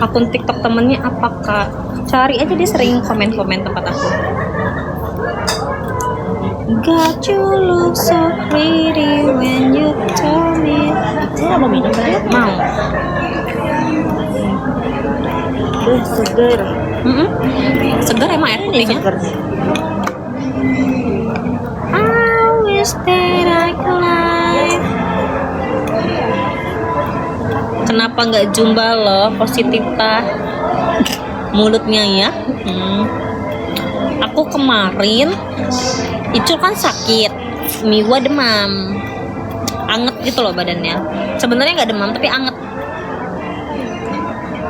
akun TikTok temennya apa kak? Cari aja, dia sering komen-komen tempat aku. Got you look so pretty when you tell me. Saya mau minum tadi. Mau. Seger. Segar emang air putihnya. Seger. I wish that I could lie. Kenapa nggak jumba loh, positifah mulutnya ya? Aku kemarin Icul kan sakit, Miwa demam, anget gitu loh badannya. Sebenarnya nggak demam tapi anget.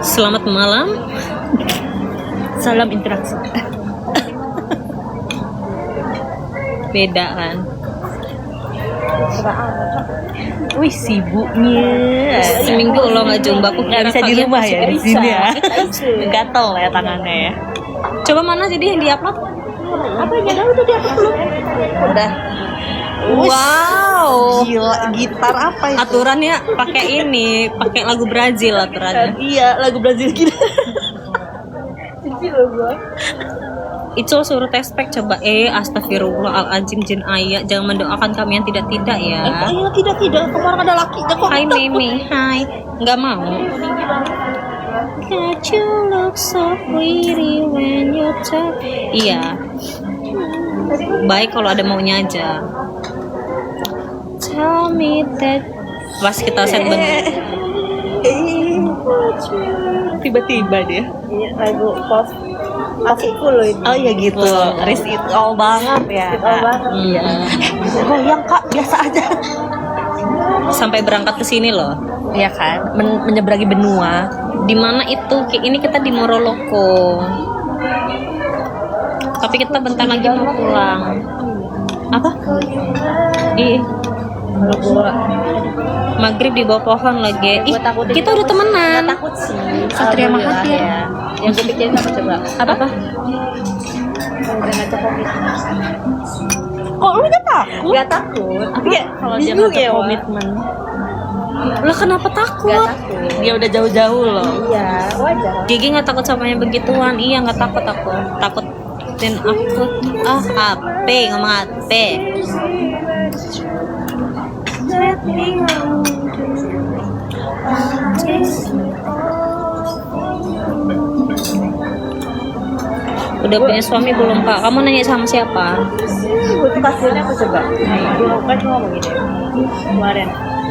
Selamat malam, Salam interaksi. beda kan? Wih sibuknya. Seminggu lo nggak jumpa, aku Nggak bisa di rumah ya di sini ya. Gatel ya tangannya ya. Coba mana jadi yang diupload? Apa yang tahu tuh dia belum? Udah. Wow, Gila, gitar apa itu? aturannya pakai ini, pakai lagu Brazil aturannya. Iya, lagu Brazil gila. Cici lo gua. Icul suruh tespek coba. Astagfirullahaladzim, jin ayah, jangan mendoakan kami yang tidak-tidak ya. Ayo tidak. Kemarin ada lakinya kok. Hai Mimi, hai. Nggak mau. Got you look so pretty when you talk. Iya. Baik kalau ada maunya aja. Tell me that. Pas kita set bener. Tiba-tiba dia. Iya, lagu pop pakiku loh ini. Oh iya gitu. Risk it all banget ya. All banget. Iya. Goyang kak, biasa aja. Sampai berangkat ke sini loh. Iya kan, menyeberangi benua. Di mana itu? Ini kita di Moroloko. Tapi kita bentar lagi mau pulang. Apa? Maghrib di bawah pohon lagi. Ih, kita udah temenan. Gak takut sih. Satria Alhamdulillah, Mahathir. ya. Yang gue pikirin apa coba? Apa? Udah ngajak komitmen. Kok lu gak takut? Gak takut. Tapi ya, Kalau dia bingung ngajak ya, Wak. komitmen. Lah kenapa Gak takut? takut. Dia udah jauh-jauh loh. Iya, wajar. Gigi nggak takut sama yang begituan. Iya, nggak takut aku. Takut dan aku apa ngomong apa? Udah punya suami belum kak? Kamu nanya sama siapa? Motivasinya apa coba? Dia kan cuma ngomong gini. Kemarin.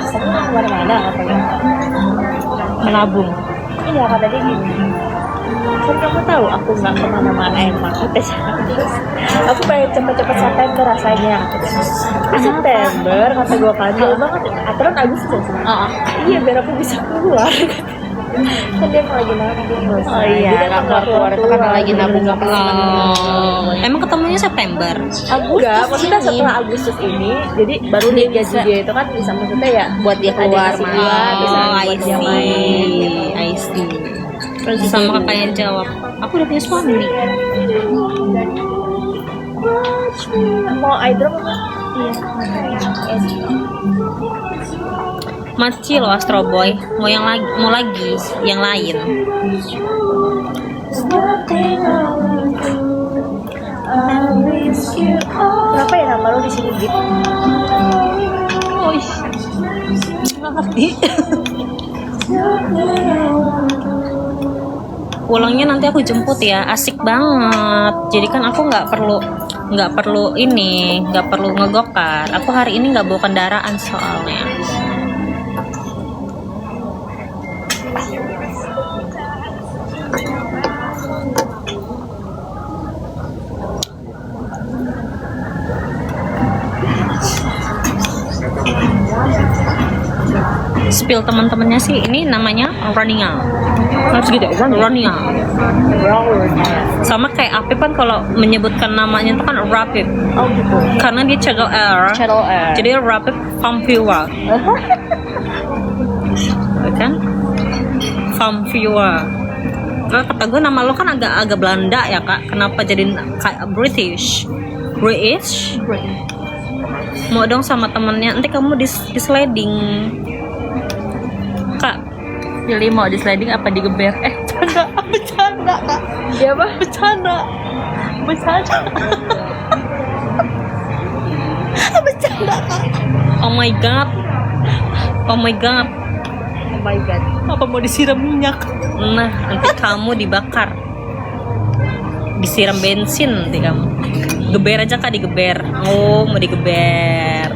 Kamu kemana-mana katanya. Menabung. Iya, kata dia gini. Kan kamu tahu aku nggak kemana-mana emang. Aku pengen cepet-cepet September rasanya. September kata gue kan jauh banget. Aturan Agustus. Iya, biar aku bisa keluar. Kan dia mau lagi nabung. Oh iya, nggak keluar itu karena lagi nabung nggak Emang ketemunya September? Enggak, maksudnya setelah Agustus ini, jadi baru dia gaji dia itu kan bisa maksudnya ya buat dia keluar ada main. bisa Oh, I buat dia main. see. I see. Sama kakak yang jawab, aku udah punya suami. Mau eyedrop apa? Iya. Maci loh Astro Boy, mau yang lagi, yang lain. Kenapa ya nama lo di sini Dit? Nggak ngerti. Pulangnya nanti aku jemput ya, asik banget. Jadi kan aku nggak perlu ngegokar. Aku hari ini nggak bawa kendaraan soalnya. Spill teman-temannya sih, ini namanya Ronia. Harus gitu ya? Ronia. Sama kayak Apip kan kalau menyebutkan namanya itu kan Rapip. Oh gitu. Karena dia channel R. Channel R. Jadi Rapip Fampiwa. Kan? Fampiwa. Nah, kata gue nama lo kan agak Belanda ya kak. Kenapa jadi kayak British? British? Mau dong sama temennya. Nanti kamu di sliding. Kak, pilih mau di sliding apa digeber. Bercanda kak. Dia apa? Bercanda. Bercanda kak. Oh my god. Oh my god. Oh my god. Apa mau disiram minyak? Nah, nanti kamu dibakar. Disiram bensin nanti kamu. Geber aja kak, digeber. Oh, mau digeber.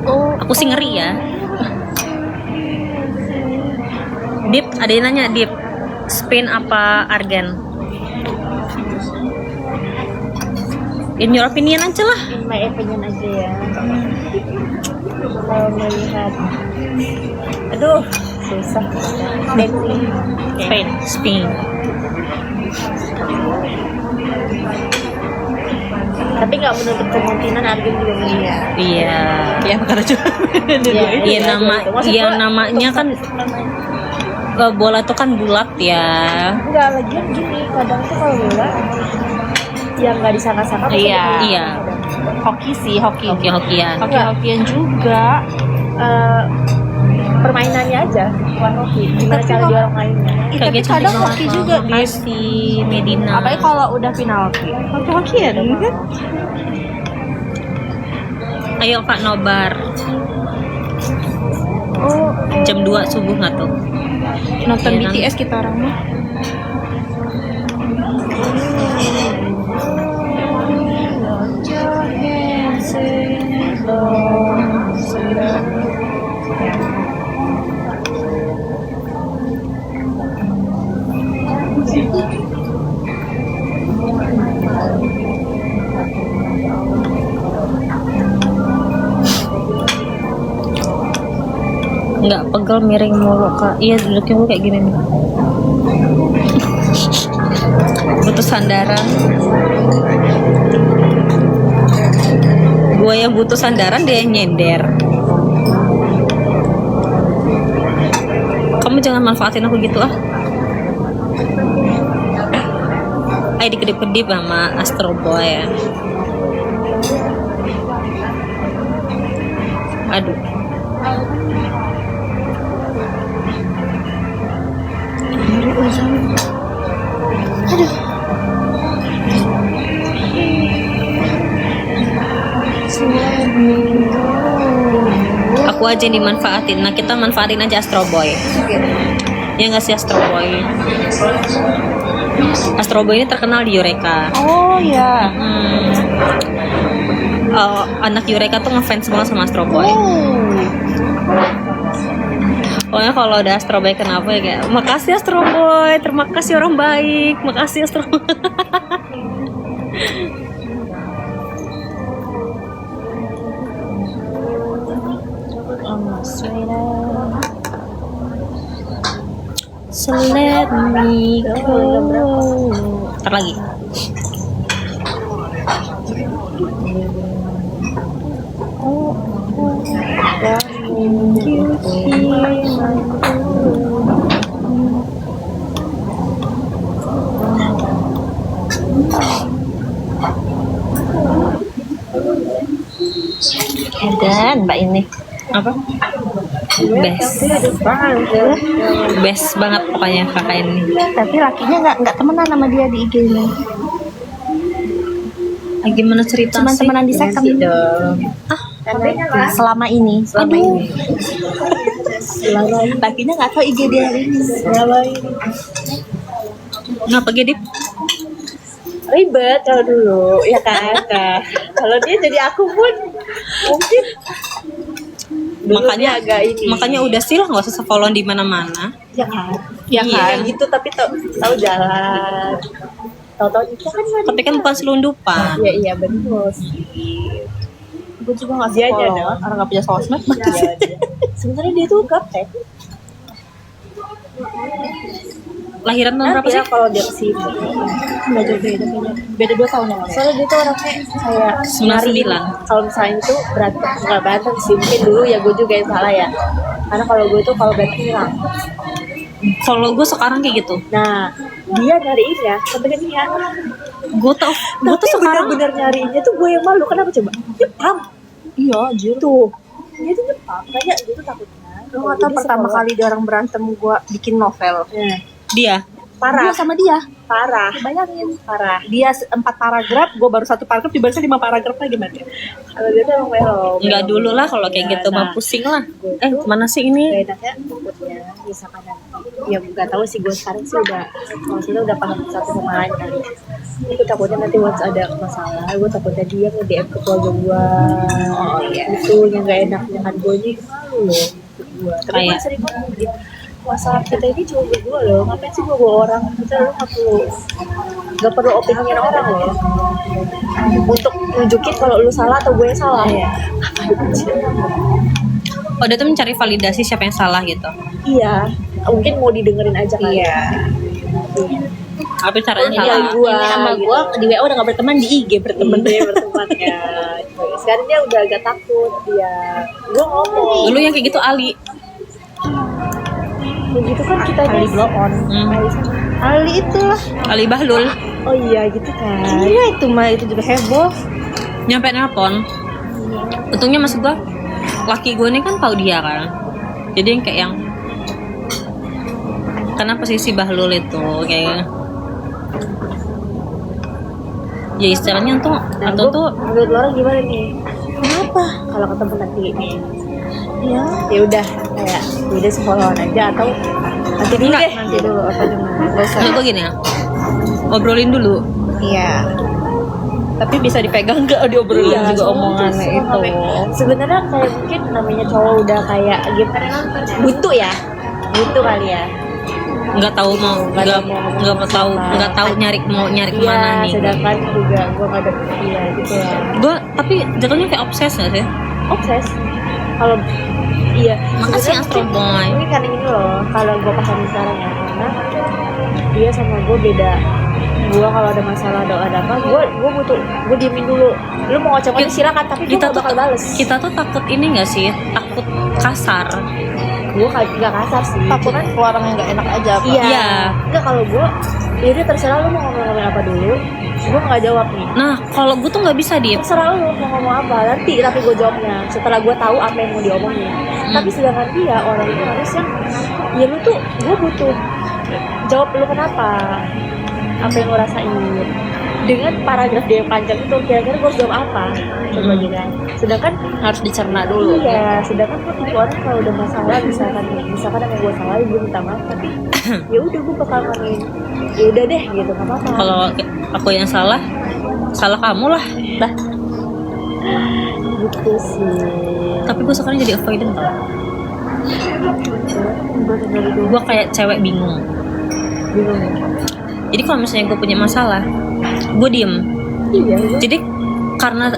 Oh, Aku sih ngeri ya. Dip, ada yang nanya Dip, Spain apa Argen? In your opinion aja lah. in my opinion aja ya. Kalau melihat, aduh, susah. Spain. Spain. Tapi nggak menutup kemungkinan Argen juga melihat. Iya. Ya karena cuma Iya namanya kan bola tuh kan bulat ya. Enggak, lagian gini, kadang tuh kalau bola yang nggak disangka-sangka pasti Iya. benar. Iya. hoki sih, hoki. Hoki-hokian. Hoki-hokian juga. Permainannya aja, bukan hoki. Gimana Tapi cara kalau- dia orang mainnya? Kayak gitu kadang sama hoki juga, Dis. Messi, Medina. Apalagi kalau udah penalti. Hoki-hokian kan? Ayo Kak nobar. Oh, Jam 2 subuh nggak tuh? Nonton Iya, BTS kita orang mah. Nggak pegel miring mulu Kak. Iya duduknya mulu kayak gini nih. Butuh sandaran. Gue yang butuh sandaran, dia yang nyender. Kamu jangan manfaatin aku gitu ah. Ayo dikedip-kedip sama Astro Boy ya. Aduh. Aku aja yang dimanfaatin. Nah kita manfaatin aja Astro Boy. Ya nggak sih Astro Boy? Astro Boy ini terkenal di Eureka. Oh ya. Anak Eureka tuh ngefans banget sama Astro Boy. Pokoknya kalau ada Astro Boy kenapa ya kayak makasih Astro Boy, terima kasih orang baik, makasih Astro Boy. So let me go. Ntar lagi. Dan mbak ini. Apa? Best. Best banget pokoknya kakak ini. Tapi lakinya nggak temenan sama dia di IG ini. Gimana cerita Cuman sih? temenan di second. Selama ini. Lakinya nggak tahu IG dia hari ini. Ngapa Gedip? ribet kalau dulu, ya kan? Nah, kalau dia jadi aku pun mungkin dulu Makanya dia agak ini. makanya udah sih lah nggak usah follow di mana-mana. ya kan? Ya Iya, kan? gitu tapi tahu jalan. Tahu-tahu nikah kan nggak Tapi kan nikah. bukan selundupan. Iya iya betul sih. Gue juga nggak Dia aja follow. dong. Orang nggak punya sosmed. Sebenarnya dia tuh gaptek. Lahiran tahun berapa Nanti sih? ya kalau dia kesini Nggak jauh beda kayaknya. Beda 2 tahun yang lalu. soalnya dia tuh orangnya kayak 99. nyariin. Kalau misalnya itu berantem nggak berantem sih, mungkin dulu ya gue juga yang salah ya, karena kalau gue tuh kalau berantem hilang. Kalau gue sekarang kayak gitu. Nah dia nyariin ya sampai kenyang. Gue tuh Tapi sekarang bener-bener nyariinnya tuh gue yang malu. Kenapa coba? Nyepam Iya, anjir. tuh. Dia tuh nyepam. Kayaknya dia tuh takutnya Lu nggak tahu pertama kali dia orang berantem gue bikin novel. Nah, Dia. Gue parah, sama dia. parah, Bayangin. parah. Dia 4 paragraf, gue baru 1 paragraf, dibaca 5 paragraf lagi gimana? Kalau dia tuh emang melo. Enggak dulu lah kalau kayak gitu mah pusing lah. Mana sih ini? Gak enaknya takutnya misalkan nanti ya nggak tahu sih, gue sekarang sih udah maksudnya udah paham satu sama lain kali. Gue takutnya nanti once ada masalah, gue takutnya dia nge-DM ke keluarga gue. Oh iya, itu yang gak enaknya kan, gue ini malu loh gue. Tapi gue Kayak- sering banget masalah kita ini cuma berdua loh, ngapain sih gue orang, kita lo nggak perlu opiniin orang loh untuk nunjukin kalau lu salah atau gue yang salah ya. Oh, dia tuh mencari validasi siapa yang salah gitu. Iya, mungkin mau didengerin aja kali. Iya. Apa caranya Ini salah? gua, Ini sama gitu. gue di WA udah gak berteman, di IG berteman. Dia berteman ya. Sekarang dia udah agak takut dia. Gue ngomong. Dulu yang kayak gitu Ali. Begitu kan kita Ali blow on. Ali itulah. Ali Bahlul. Oh iya gitu kan. Iya itu mah, itu juga heboh. Nyampe nelpon. Untungnya maksud gua laki gue ini kan tahu dia kan. Jadi yang kayak yang kenapa sih si Bahlul itu kayak ya istilahnya tuh Nah, atau gua- tuh menurut lo orang gimana nih? Kenapa? Kalau ketemu nanti nih, Ya. ya udah kayak udah sefollowan aja atau nanti dulu Enggak. deh. Nanti dulu apa gimana? Gak usah. menurut gue gini ya, obrolin dulu. Iya. Tapi bisa dipegang gak diobrolin Iya, juga soalnya omongannya tuh itu. sebenarnya kayak mungkin namanya cowok udah kayak gimana, buntu ya, buntu kali ya. Nggak tahu mau Nggak tahu mau ngomong nggak tahu apa. nggak tahu mau nyari Iya, kemana nih. sedangkan juga gue nggak ada iya gitu ya. Gue tapi jatuhnya kayak obses nggak sih? Obses. Kalau iya. Makasih sebenarnya Astro Boy. Mungkin karena ini loh, kalau gue pasangan sekarang ya, karena dia sama gue beda. Gue kalau ada masalah atau ada apa, gue butuh, gue diemin dulu. Lu mau ngoceh-ngoceh silakan, tapi gue Kita gak tuh bakal bales. kita tuh takut ini nggak sih? Takut kasar. Gue gak kasar sih. Takut ke orang yang gak enak aja apa? Iya. Iya. Enggak, kalau gue, yaudah terserah lu mau ngomong apa dulu. Gue nggak jawab nih. Nah kalau gue tuh nggak bisa dia. Terserah lu mau ngomong apa nanti, tapi gue jawabnya setelah gue tahu apa yang mau diomongin. Tapi sedangkan dia orang itu harus yang ya lu tuh, gue butuh jawab lu kenapa, apa yang lo rasain dengan paragraf dia yang panjang itu, kira-kira gue harus jawab apa coba gitu kan. Sedangkan Harus dicerna dulu. iya, sedangkan gue tipe orang kalau udah masalah misalkan yang gue salah gue minta maaf, tapi ya udah gue bakal ngomongin ya udah deh gitu, nggak apa-apa. Kalau aku yang salah kamu lah. Dah. Gitu sih. Tapi gue sekarang jadi avoidant tau. Gue kayak cewek bingung. Bingung. Jadi kalau misalnya gue punya masalah, gue diem. Iya. Jadi karena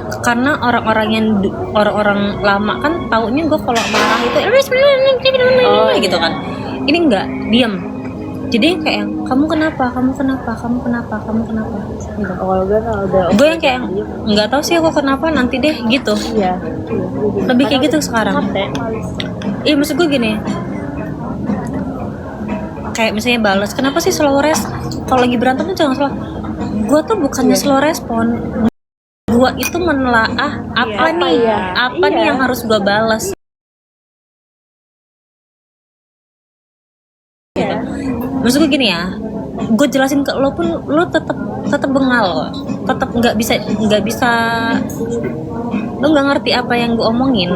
orang-orang lama kan taunya gue kalau marah itu gitu kan. Ini enggak, diem. Jadi kayak yang, kamu kenapa gitu. Kalau gue udah Gue yang kayak nggak tahu sih aku kenapa, nanti deh gitu. iya. Lebih kayak gitu sekarang. Capek, males. Iya maksud gue gini, kayak misalnya balas, kenapa sih slow res? Kalau lagi berantem tuh jangan slow. Gue tuh bukannya slow respon, gue itu menelaah apa Iya, nih, iya. apa nih Iya. yang harus gue balas. Iya. Maksud gue gini ya, gue jelasin ke lo pun lo tetap bengal, tetap nggak bisa, lo nggak ngerti apa yang gue omongin.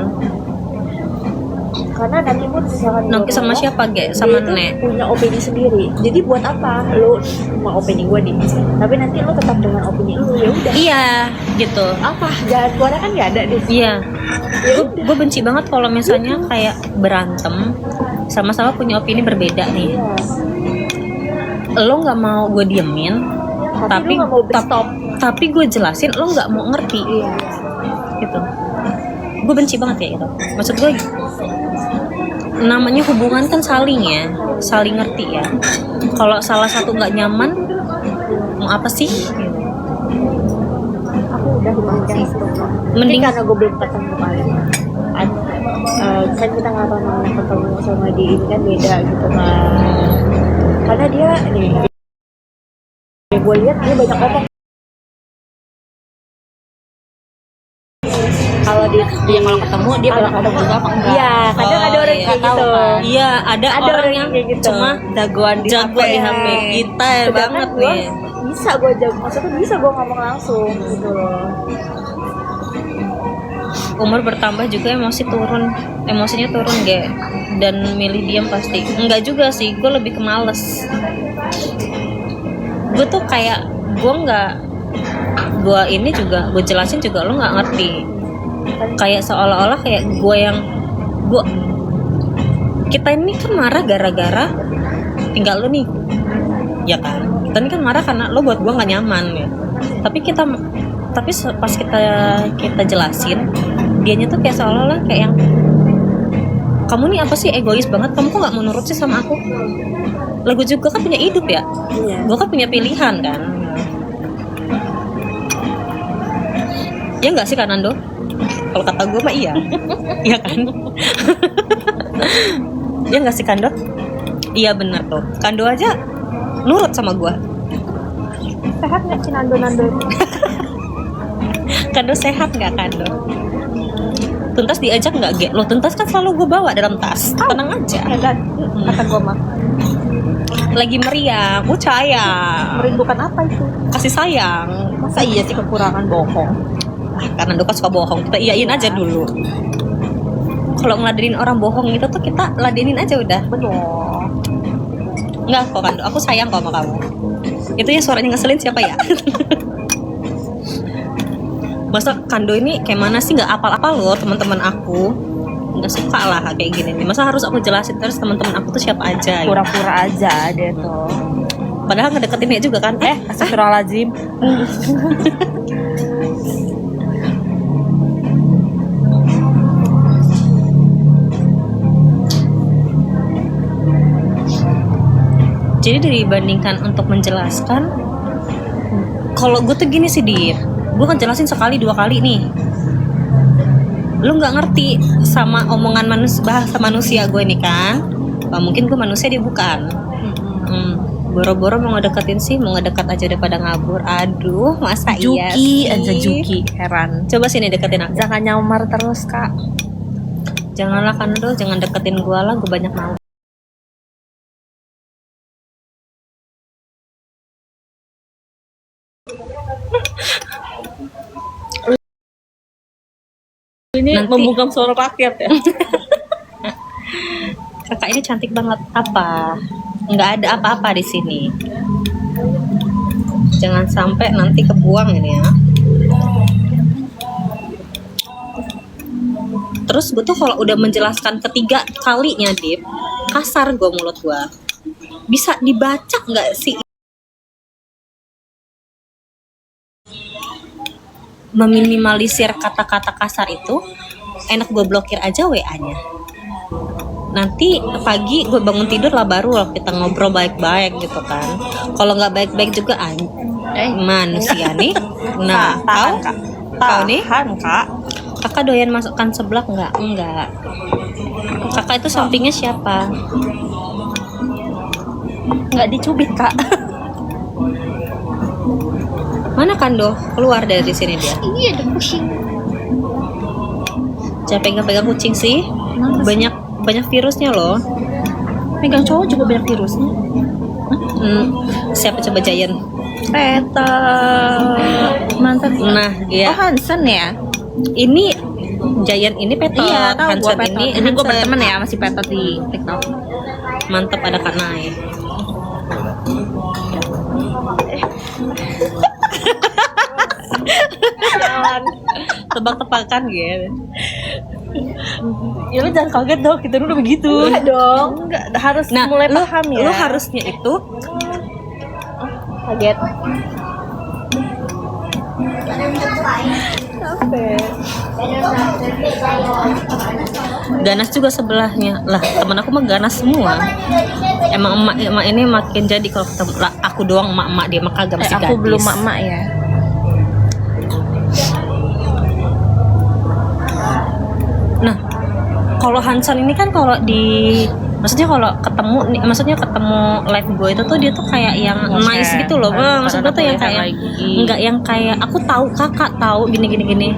Karena nanti pun misalkan Nanti gua sama ngomong, siapa sama dia tuh Nek? punya opini sendiri. Jadi buat apa lu mau opini gue nih? Tapi nanti lu tetap dengan opini lu, ya udah. Iya gitu. Apa? Jalan keluarnya kan nggak ada deh. Iya. Ya Gue benci banget kalau misalnya kayak berantem sama-sama punya opini berbeda nih. Iya. Lo nggak mau gue diemin, Tapi lu nggak mau stop. tapi gue jelasin lo nggak mau ngerti Iya. gitu. Gue benci banget kayak gitu. Maksud gue namanya hubungan kan saling ya, saling ngerti ya. Kalau salah satu nggak nyaman, mau apa sih? Gitu. Aku udah mending Mending karena gue belum ketemu kali. Kan kita nggak tahu namanya ketemu sama dia ini kan beda gitu kan. Karena dia nih, gue lihat dia banyak ngomong. Kalau Dia kalau ketemu dia bakal ngomong juga apa enggak? Iya, kadang ada orang iya, kayak tahu gitu. kan. Iya, ada orang yang kayak gitu. cuma Jagoan di jago di HP kita ya Sedangkan banget gua nih. bisa gue jago, maksudnya bisa gue ngomong langsung gitu loh. Umur bertambah juga emosinya turun gak, dan milih diam pasti. Enggak juga sih, gue lebih ke males. Gue tuh kayak gue ini juga gue jelasin juga lo nggak ngerti, kayak seolah-olah kayak kita ini kan marah gara-gara tinggal lo nih, ya kan? Kita ini kan marah karena lo buat gue nggak nyaman ya. Tapi pas kita jelasin, dianya tuh kayak seolah-olah kayak yang, kamu nih apa sih, egois banget, kamu kok nggak mau nurut sih sama aku? Lah gue juga kan punya hidup ya, gue kan punya pilihan kan. Ya nggak sih Kanando? Kalau kata gue mah iya. Iya kan? Ya nggak sih Kando? Iya bener tuh, Kando aja nurut sama gue. Sehat nggak sih Nando? Kando sehat nggak Kando? Tuntas diajak nggak Ge? Lo tuntas kan selalu gue bawa dalam tas. Tenang aja. Hebat, kata gue mah. Lagi meriang, sayang. Merindukan apa itu? Kasih sayang. Masa iya sih kekurangan bohong? Karena Doka suka bohong, kita iyain aja dulu. Kalau ngeladenin orang bohong itu tuh kita ladenin aja udah. Betul. Enggak kok Kando, aku sayang kok sama kamu. Itu ya suaranya ngeselin siapa ya? Masa Kando ini kayak mana sih, nggak apal-apal loh teman-teman aku. Nggak suka lah kayak gini nih. Masa harus aku jelasin terus teman-teman aku tuh siapa aja? Pura-pura aja deh tuh. Padahal ngedeketinnya juga kan? Astagfirullahaladzim. Jadi dibandingkan untuk menjelaskan, kalau gue tuh gini sih Dir, gue kan jelasin sekali 2 kali nih, lu nggak ngerti sama omongan bahasa manusia gue nih kan. Mungkin gue manusia, dia bukan. Boro-boro mau ngedeketin sih, mau ngedekat aja daripada ngabur. Aduh, masa iya sih? Juki, heran. Coba sini deketin aku. Jangan nyamar terus kak. Janganlah Kando, jangan deketin gue lah, gue banyak mau. Ini Nanti- membungkam suara rakyat ya. Kakak ini cantik banget. Apa? Nggak ada apa-apa di sini. Jangan sampai nanti kebuang ini ya. Terus gue tuh kalau udah menjelaskan ketiga kalinya, Dip, kasar gue mulut gue. Bisa dibaca nggak sih? Meminimalisir kata-kata kasar itu, enak gue blokir aja WA-nya. Nanti pagi gue bangun tidur lah baru kita ngobrol baik-baik gitu kan. Kalau nggak baik-baik juga manusia nih. Nah, tahu nih, Kak. kakak doyan masukkan seblak nggak? Enggak. Kakak itu sampingnya siapa? Nggak dicubit kak. Mana Kando? Keluar dari sini dia. Iya, ada kucing. Jangan pegang-pegang kucing sih. Banyak virusnya loh. Pegang cowok juga banyak virusnya. Siapa coba Giant? Peta mantan. Nah, dia. Oh Hansen ya? Ini Giant ini Petot. Iya, tahu gue Hansen Petot. Ini gue Hansen. berteman ya masih Petot di TikTok. Mantep ada Kak Nai. Tebak-tebakan gitu. Ya lu jangan kaget dong, kita dulu begitu. Enggak dong, enggak harus Nah, mulai paham ya. lu harusnya itu kaget. Capek. ganas juga sebelahnya. Lah, temen aku mah ganas semua. Emang emak ini makin jadi kalau ketemu lah, aku doang emak dia mah kagak masih gadis. Aku belum mak-mak ya. Nah, kalau Hansan ini kan kalau maksudnya kalau ketemu live gue itu tuh dia tuh kayak yang nice gitu loh. Maksud gue tuh yang kayak enggak yang kayak aku tahu kakak tahu gini.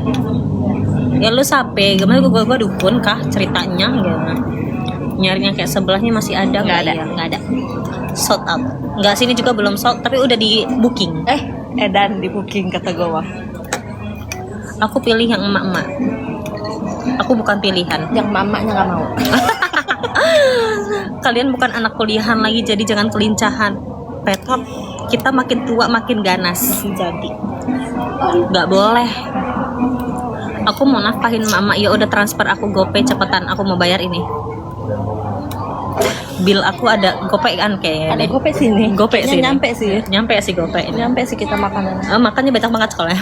Ya lu sape, gimana gua dukun kah ceritanya gimana? Nyarinya kayak sebelahnya masih ada Nggak ada. ya? Nggak ada. Sold out. Nggak, sini juga belum sold, tapi udah di booking. Edan di booking kata gue mah. Aku pilih yang emak-emak. Aku bukan pilihan. Yang mamanya nggak mau. Kalian bukan anak kuliahan lagi, jadi jangan kelincahan. Petot, kita makin tua makin ganas. Jadi Nggak boleh. Aku mau nafkahin mama, ya udah transfer aku GoPay cepetan, aku mau bayar ini. Bill aku ada GoPay kan kayaknya. ada deh. gope sini. GoPay sih. Nyampe sih. Nyampe sih GoPay ini. Nyampe sih kita makanan. Makannya banyak banget sekolah.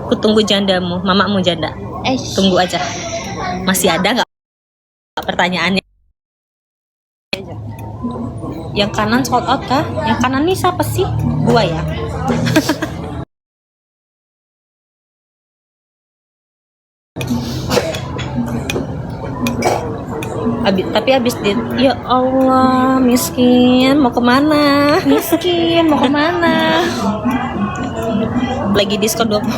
Aku tunggu jandamu, mamamu janda. Tunggu aja. Masih ada nggak pertanyaannya? Yang kanan sold out kah? Yang kanan nih siapa sih? Gua ya. Tapi abis ya Allah, miskin mau kemana? Miskin mau kemana? Lagi diskon 20.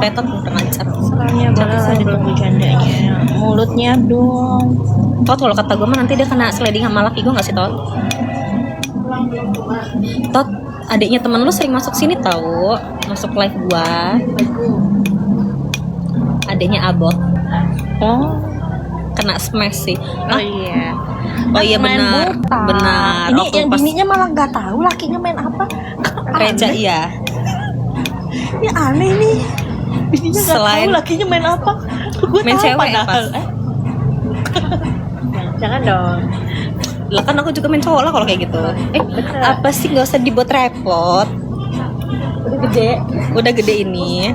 Petot udah lancar. Soalnya boleh lah ditunggu jandanya. Mulutnya dong. Tot, kalau kata gue mah nanti dia kena sliding sama laki gue nggak sih Tot? Tot, adiknya temen lu sering masuk sini tahu, masuk live gua. Adiknya Abot. Oh. Kena smash sih. Oh iya. Oh iya Main benar. botak. Benar. Ini Waktu yang pas bininya malah nggak tahu lakinya main apa. Reja Aneh. iya. Ini aneh nih. Bininya nggak Selain- tahu lakinya main apa. Gue Main tahu cewek padahal. pas. Jangan dong. Lah kan aku juga main cowok lah kalau kayak gitu. Bener. Apa sih, nggak usah dibuat repot. Udah gede. Udah gede ini.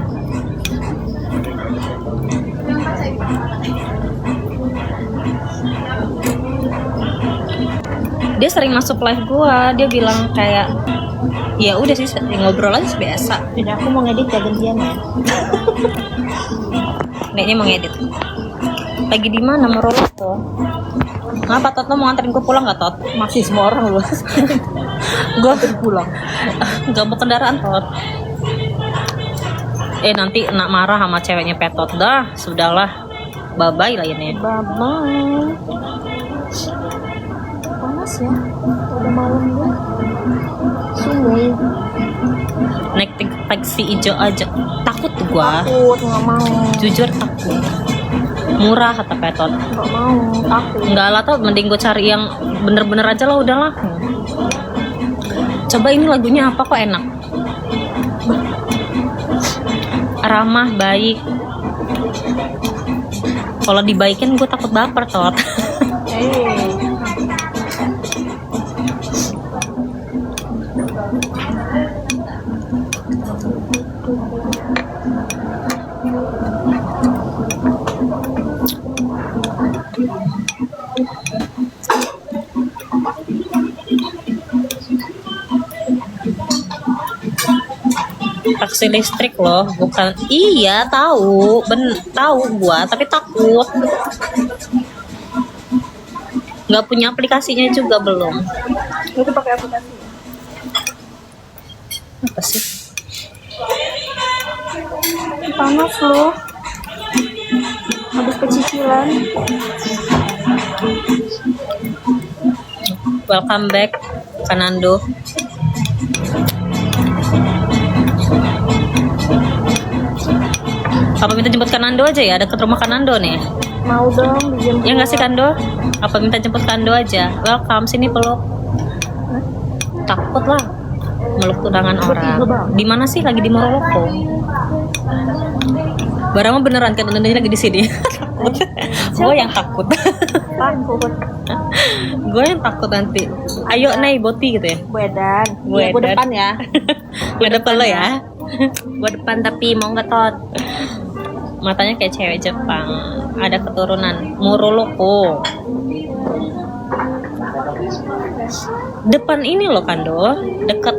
Dia sering masuk live gua, dia bilang kayak ya udah sih ngobrol aja biasa. Jadi aku mau ngedit ya gantian ya. Neknya mau ngedit. Lagi di mana Moroloto? Ngapa Tot, lo mau nganterin gue pulang nggak Tot? Masih semua orang loh. Gue pulang. nggak mau kendaraan Tot. Nanti nak marah sama ceweknya Petot dah, sudahlah, bye bye lah ini. Bye-bye. Panas ya. Udah malam ya. Sungai. Naik taksi hijau aja, takut tuh gua. Takut nggak mau. Jujur takut. Murah kata Petot. Nggak mau. Takut. Enggak lah Tot, mending gue cari yang bener-bener aja lah, udahlah. Coba ini lagunya apa kok enak. Ramah, baik. Kalau dibaikin gue takut baper Tot. Taksi listrik loh, bukan. Iya tahu, tahu gua, tapi takut. Nggak punya aplikasinya juga belum. Itu pakai aplikasi. Apa sih? Panas loh. Habis pecicilan. Welcome back, Kanando. Apa minta jemput Kanando aja ya? Deket rumah Kanando nih. Mau dong dijemput. Ya nggak sih Kando? Apa minta jemput Kando aja? Welcome, sini peluk. Takut lah meluk tunangan orang. Di mana sih? Lagi di Moroloko. Barang mah beneran kan lagi di sini. Gue yang takut. Takut. Gue yang takut nanti. Ayo Nay Boti gitu ya. Bedan. Gue Iya, gue depan ya. Gue depan lo ya. Gue depan tapi mau nggak Tot? Matanya kayak cewek Jepang. Ada keturunan Moroloko. Depan ini loh Kando. Deket